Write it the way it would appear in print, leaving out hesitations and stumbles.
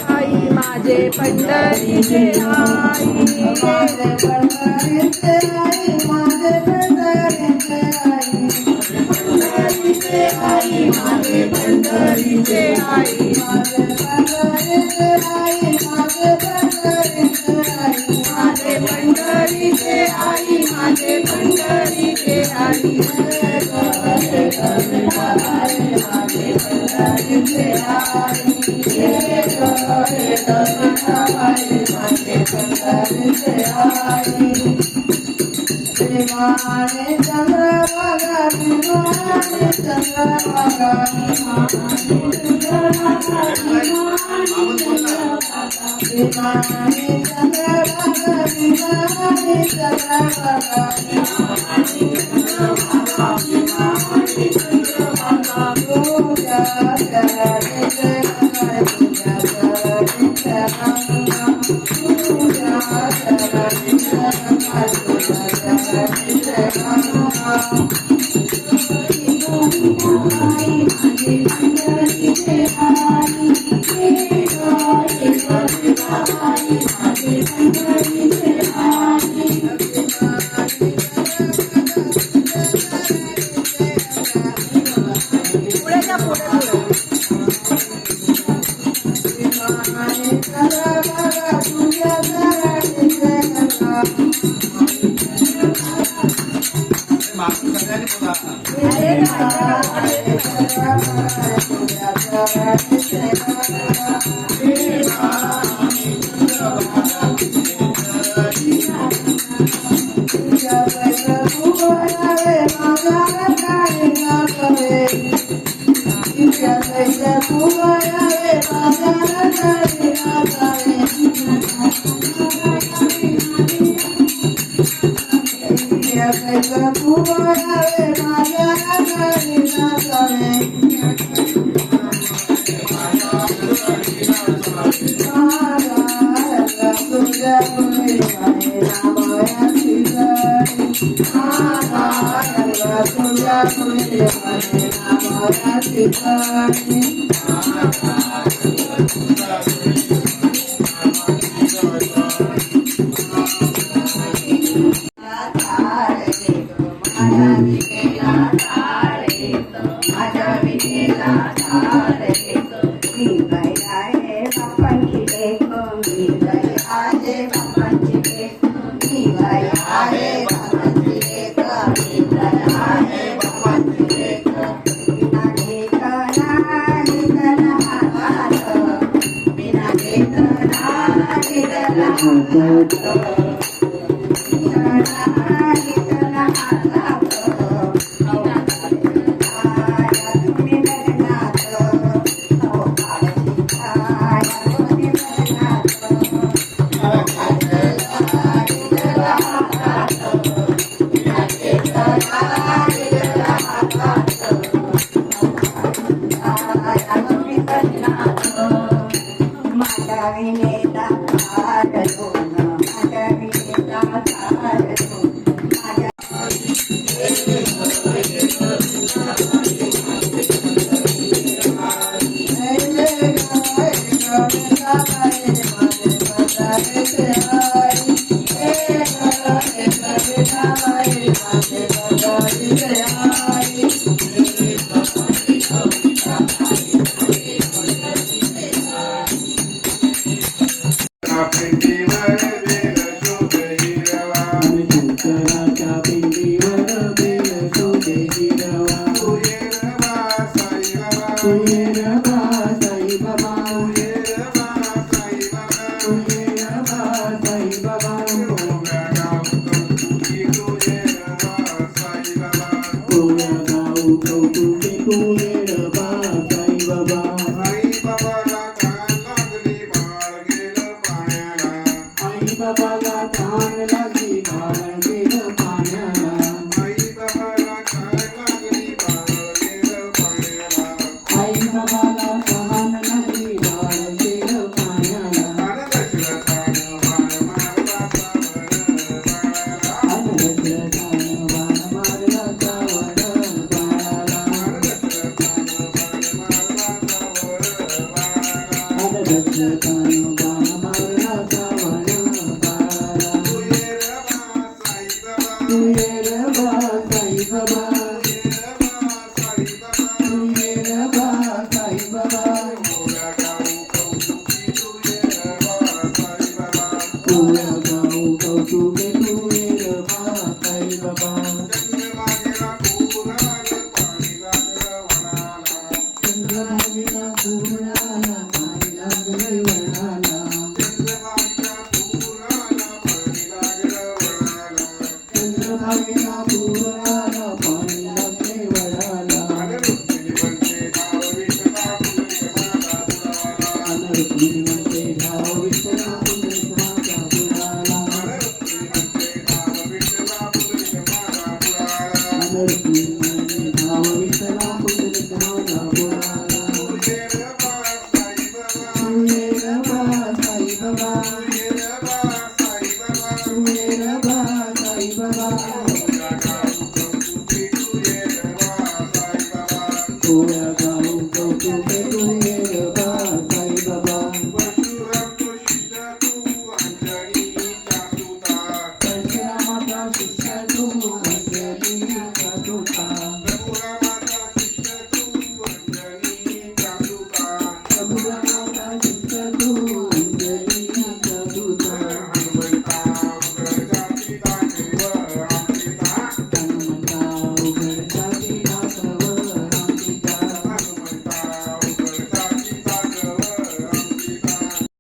आई माझे पंढरीचे आई माझे पंढरीचे आई माझे पंढरीचे आई पंढरीचे आई माझे पंढरीचे आई माझे पंढरीचे आई माझे पंढरीचे आई माझे पंढरीचे आई माझे पंढरीचे आई माझे पंढरीचे आई विमाने चंद्रभागा विमाने चंद्रभागा विमाने चंद्रभागा विमाने चंद्रभागा पूजा करायचे पूजा तू ये रे बा साई बाबा तू ये रे बा साई बाबा पूरा गाव कौतुके तू ये रे बा साई बाबा चंद्रभागेला पूर्णाला पाणी लागले वळणाला चंद्रभागेला पूर्णाला पाणी लागले वळणाला रुक्मिणी म्हणते धाव विठ्ठला पुंडलिक माझ्या पुढाला रुक्मिणी